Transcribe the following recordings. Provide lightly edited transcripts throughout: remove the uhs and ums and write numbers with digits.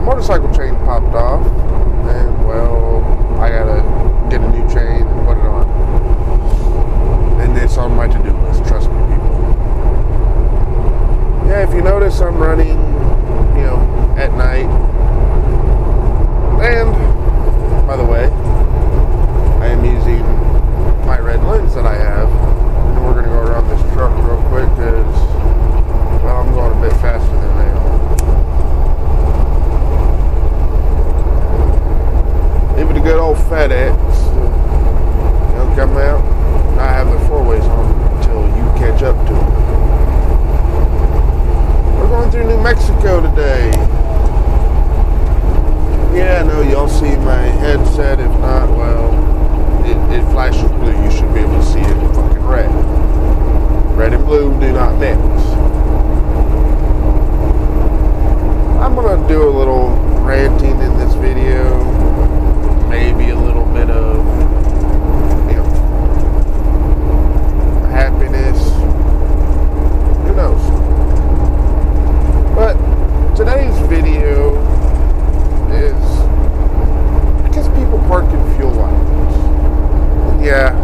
my motorcycle chain popped off, and well, I gotta get a new chain and put it on. And it's on my to-do list, trust me, people. Yeah, if you notice, I'm running, at night. And, by the way, I am using my red lens that I have. And we're going to go around this truck real quick because, well, I'm going a bit faster than they are. Even a good old FedEx, come out. I have the four-ways on until you catch up to them. We're going through New Mexico today. Yeah, I know y'all see my headset. If not, well, it flashes blue. You should be able to see it in fucking red. Red and blue do not mix. I'm gonna do a little ranting in this video. Maybe a little bit of happiness. Who knows? But today's video is, I guess, people parking fuel lines. Yeah.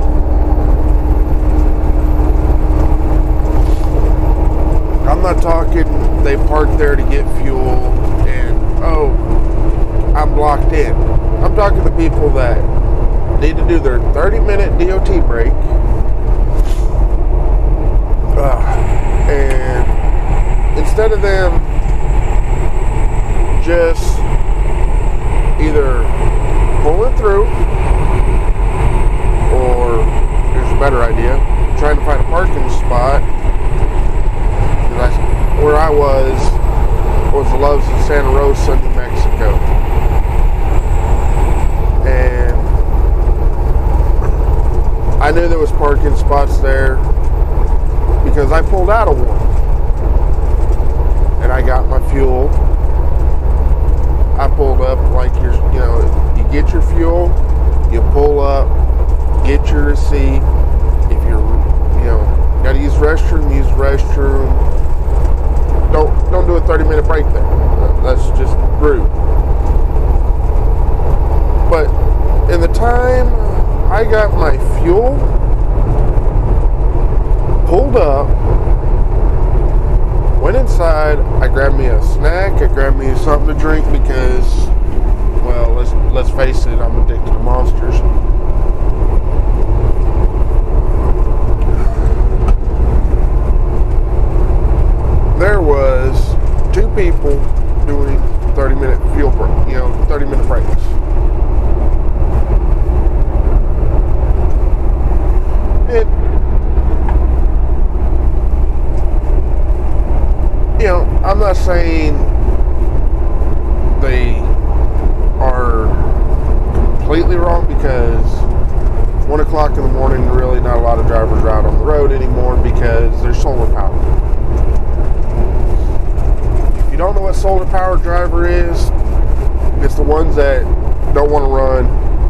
I'm not talking they park there to get fuel and, oh, I'm blocked in. I'm talking to people that need to do their 30-minute DOT break. And instead of them just either pulling through, or here's a better idea, trying to find a parking spot. Where I was the Loves in Santa Rosa, New Mexico. And I knew there was parking spots there because I pulled out of one. And I got my fuel. I pulled up like you get your fuel, you pull up, get your receipt. If you're, gotta use restroom, use restroom. Don't do a 30-minute break there. That's just rude. But in the time I got my fuel, pulled up, went inside, I grabbed me a snack, I grabbed me something to drink because, well, let's face it, I'm addicted to Monsters. There was two people doing 30-minute fuel break, 30-minute breaks. And I'm not saying they are completely wrong because 1 o'clock in the morning, really not a lot of drivers are out on the road anymore because they're solar powered. If you don't know what solar powered driver is, it's the ones that don't want to run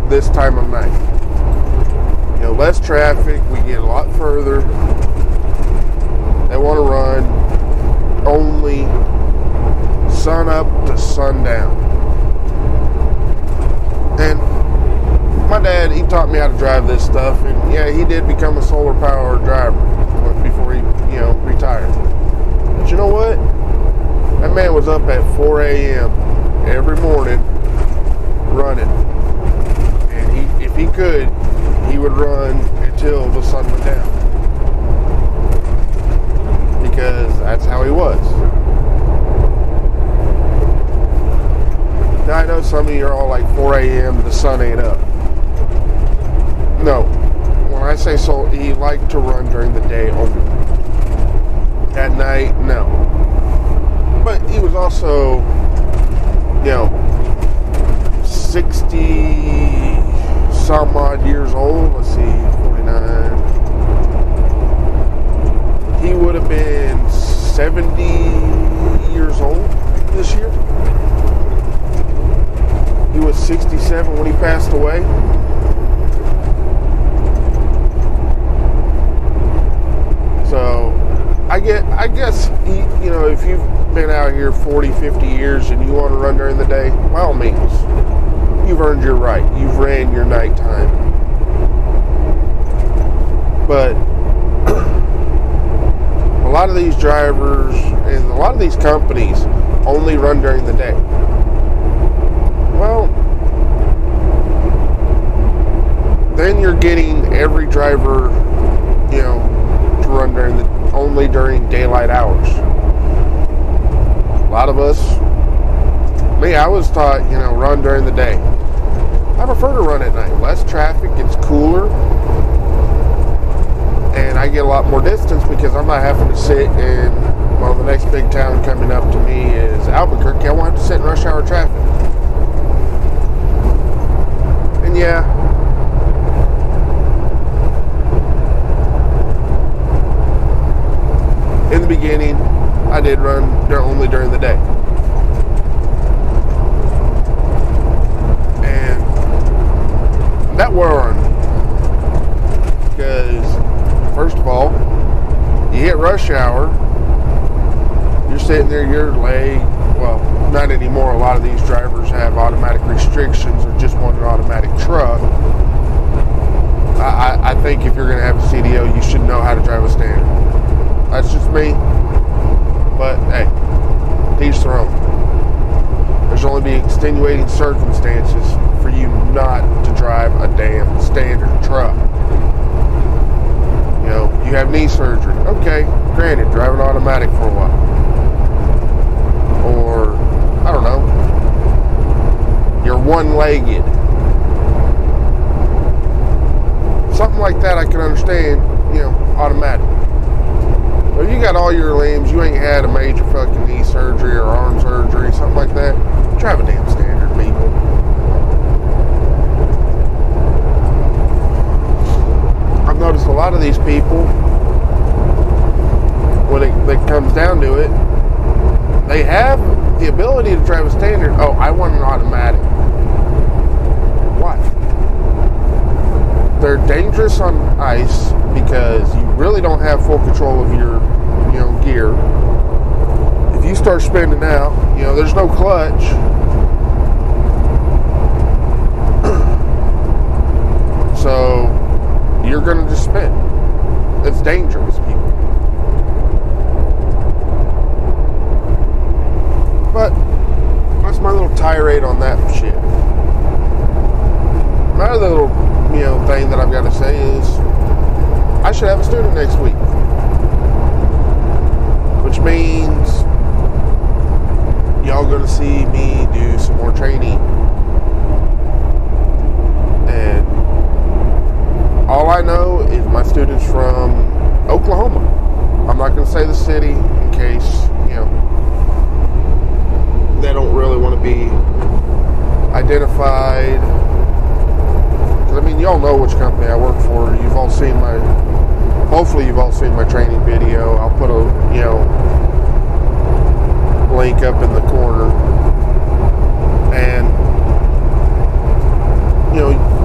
this time of night. Less traffic, we get a lot further. They want to run only sun up to sundown. And my dad, he taught me how to drive this stuff, and yeah, he did become a solar powered driver before he, retired. But you know what? That man was up at 4 a.m. every morning running. And if he could, he would run until the sun went down. Because that's how he was. Now I know some of you are all like 4 a.m. the sun ain't up. No. When I say so, he liked to run during the day only. At night, no. But he was also, 60 some odd years old. Let's see, 49. He would have been 70 years old this year. He was 67 when he passed away. So I guess he, if you've been out here 40, 50 years and you want to run during the day, by all means, you've earned your right. You've ran your nighttime. But a lot of these drivers and a lot of these companies only run during the day. Well, then you're getting every driver, to run only during daylight hours. A lot of us, I was taught, run during the day. I prefer to run at night. Less traffic, it's cooler, and I get a lot more distance because I'm not having to sit in, the next big town coming up to me is Albuquerque. I won't have to sit in rush hour traffic. And yeah, in the beginning, I did run only during the day. And that wore on me. Because, first of all, you hit rush hour, you're sitting there, you're late. Well, not anymore. A lot of these drivers have automatic restrictions or just want an automatic truck. I think if you're going to have a CDO, you should know how to drive a standard. That's just me. But, hey, each their own. There's only be extenuating circumstances for you not to drive a damn standard truck. You have knee surgery. Okay, granted, drive an automatic for a while. Or, I don't know, you're one-legged. Something like that I can understand, automatic. But if you got all your limbs, you ain't had a major fucking knee surgery or arm surgery, something like that, drive a damn standard, people. I've noticed a lot of these people, when it comes down to it, they have the ability to drive a standard. Oh, I want an automatic. Why? They're dangerous on ice because you really don't have full control of your, gear. If you start spinning out, there's no clutch. So you're going to just spin. It's dangerous, people. But that's my little tirade on that shit. My other little, thing that I've got to say is I should have a student next week. Which means y'all gonna see me do some more training. And all I know is my student's from Oklahoma. I'm not gonna say the city in case, they don't really want to be identified. Y'all know which company I work for. Hopefully you've all seen my training video. I'll put a, link up in the corner. And,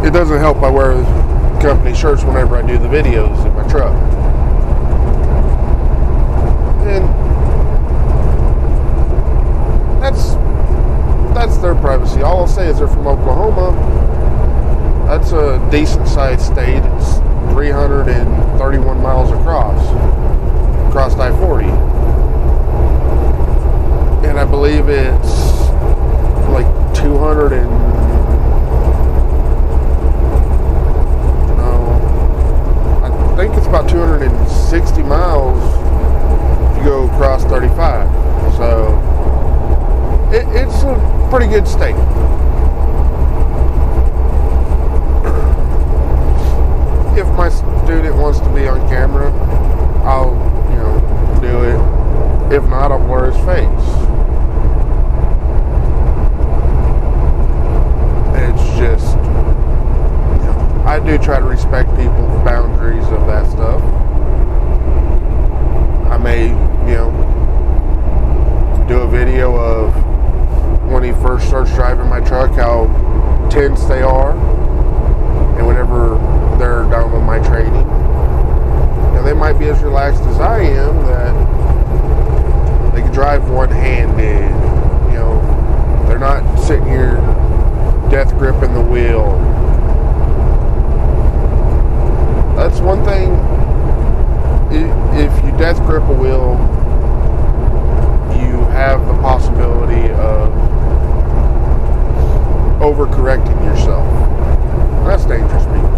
it doesn't help I wear company shirts whenever I do the videos in my truck. And that's their privacy. All I'll say is they're from Oklahoma. That's a decent sized state. It's 331 miles across I-40. And I believe it's like 200 and I think it's about 260 miles if you go across 35. So it's a pretty good state. If my student wants to be on camera, I'll, do it. If not, I'll blur his face. It's just, I do try to respect people's boundaries of that stuff. I may, do a video of when he first starts driving my truck, how tense they are, and whenever they're done with my training, they might be as relaxed as I am, that they death grip a wheel, you have the possibility of overcorrecting yourself. That's dangerous, people.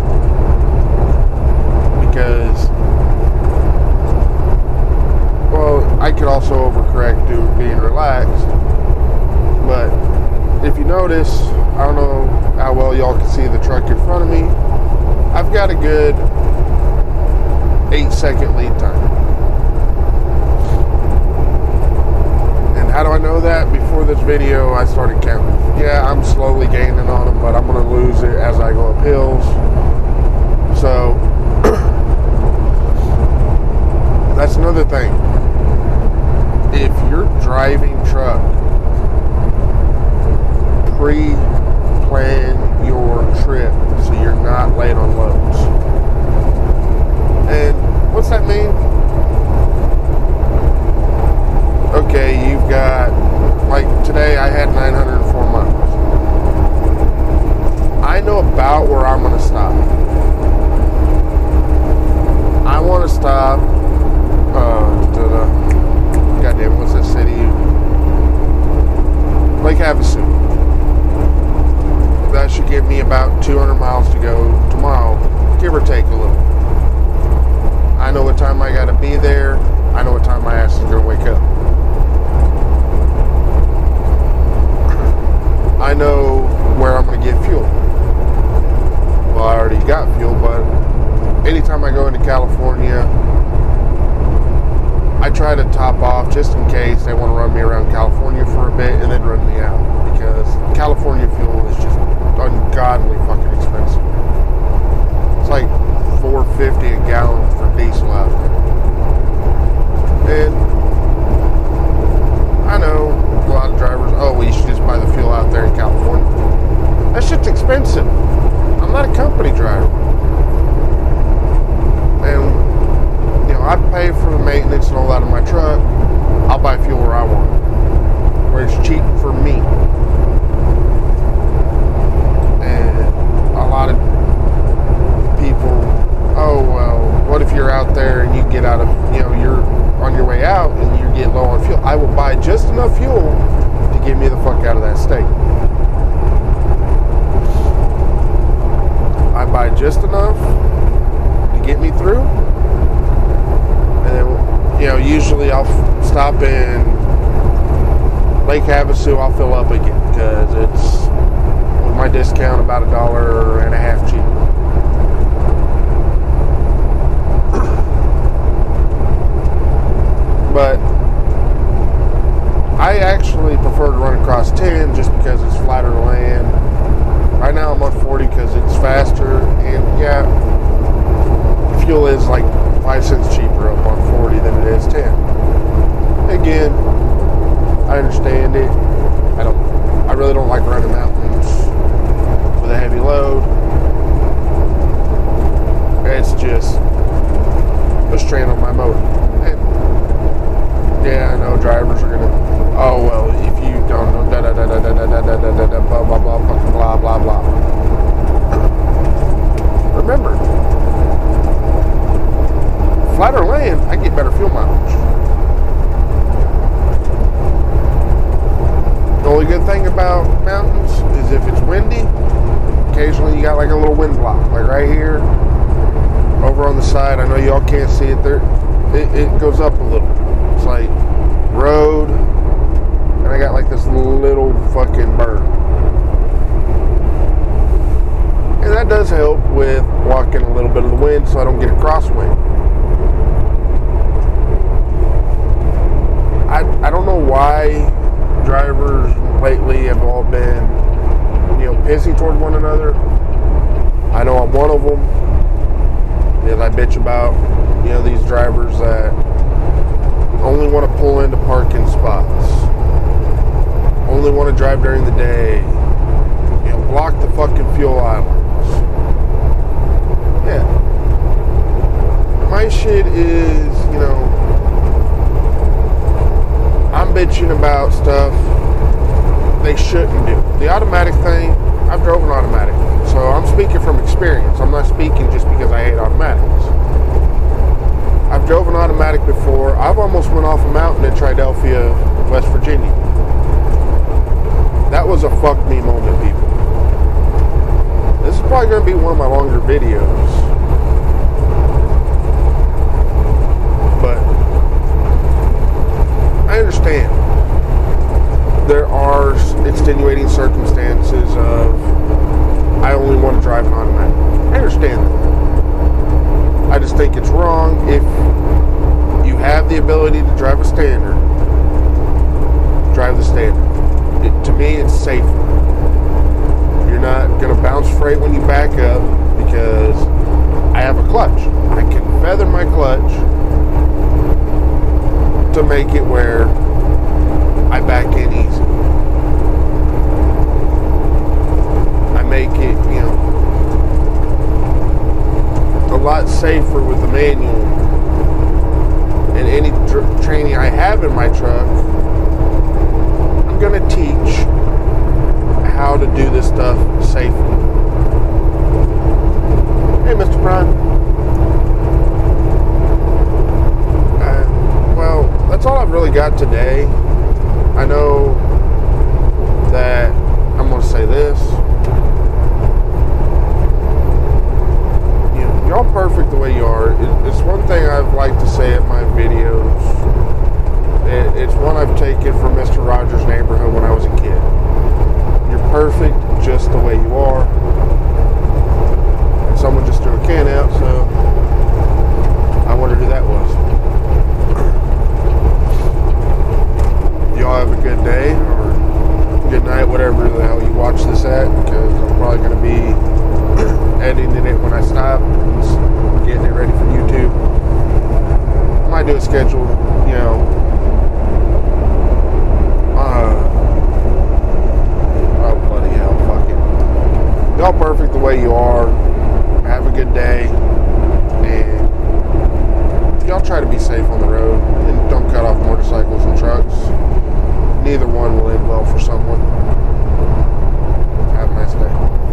Because, well, I could also overcorrect due to being relaxed. But if you notice, I don't know how well y'all can see the truck in front of me. I've got a good 8-second lead time. And how do I know that? Before this video, I started counting. Yeah, I'm slowly gaining on them, but I'm going to lose it as I go up hills. So, that's another thing. If you're driving truck, pre-plan your trip so you're not late on loads. And what's that mean? Okay, you've got, like today I had 904 miles. I know about where I'm going to stop. I want to stop, goddamn, what's that city? Lake Havasu. That should give me about 200 miles to go tomorrow, give or take a little. I know what time I got to be there. I know what time my ass is going to wake up. I know where I'm going to get fuel. Well, I already got fuel, but anytime I go into California, I try to top off just in case they want to run me around California for a bit and then run me out. Because California fuel is just ungodly fucking expensive. It's like $4.50 a gallon for diesel out there. And I know a lot of drivers, oh, well, you should just buy the fuel out there in California. That shit's expensive. I'm not a company driver. And, you know, I pay for the maintenance and all that of my truck. I'll buy fuel where I want it, where it's cheap for me. A lot of people, oh, well, what if you're out there and you get out of, you know, you're on your way out and you get low on fuel? I will buy just enough fuel to get me the fuck out of that state. I buy just enough to get me through. And then, you know, usually I'll stop in Lake Havasu, I'll fill up again because it's, my discount about $1.50 cheaper. But I actually prefer to run across 10 just because it's flatter land. Right now I'm on 40 because it's faster, and yeah, fuel is like 5 cents cheaper up on 40 than it is 10. Again, I understand it. I really don't like running mountains with a heavy load. It's just a strain on my motor. And yeah, I know drivers are gonna, oh well, if you don't know blah blah blah fucking blah blah blah. Remember, flatter land, I get better fuel mileage. The only good thing about mountains is if it's windy, occasionally you got like a little wind block, like right here, over on the side. I know y'all can't see it there. It goes up a little. It's like road, and I got like this little fucking berm. And that does help with blocking a little bit of the wind so I don't get a crosswind. I don't know why drivers lately have all been, you know, pissy toward one another. I know I'm one of them. Because I bitch about, you know, these drivers that only want to pull into parking spots, only want to drive during the day, you know, block the fucking fuel islands. Yeah. My shit is, you know, I'm bitching about stuff they shouldn't do. The automatic thing, I've drove an automatic, so I'm speaking from experience. I'm not speaking just because I hate automatics. I've drove an automatic before. fuck me moment, people. This is probably going to be one of my longer videos. But I understand. There are extenuating circumstances of I only want to drive an automatic. I understand that. I just think it's wrong if you have the ability to drive a standard. Drive the standard. To me, it's safer. You're not going to bounce freight when you back up because I have a clutch. I can feather my clutch to make it where I back in easy. I make it, a lot safer with the manual. And any training I have in my truck, I'm going to teach how to do this stuff safely. Hey, Mr. Prime. Well, that's all I've really got today. I know that I'm going to say this. You're all perfect the way you are. It's one thing I've liked to say at my videos. It's one I've taken from Mr. Rogers' Neighborhood when I was a kid. You're perfect just the way you are. And someone just threw a can out, so I wonder who that was. Y'all have a good day or good night, whatever the hell you watch this at, because I'm probably going to be editing it when I stop and getting it ready for YouTube. I might do a scheduled, oh bloody hell, fuck it. Y'all perfect the way you are. Have a good day, and y'all try to be safe on the road and don't cut off motorcycles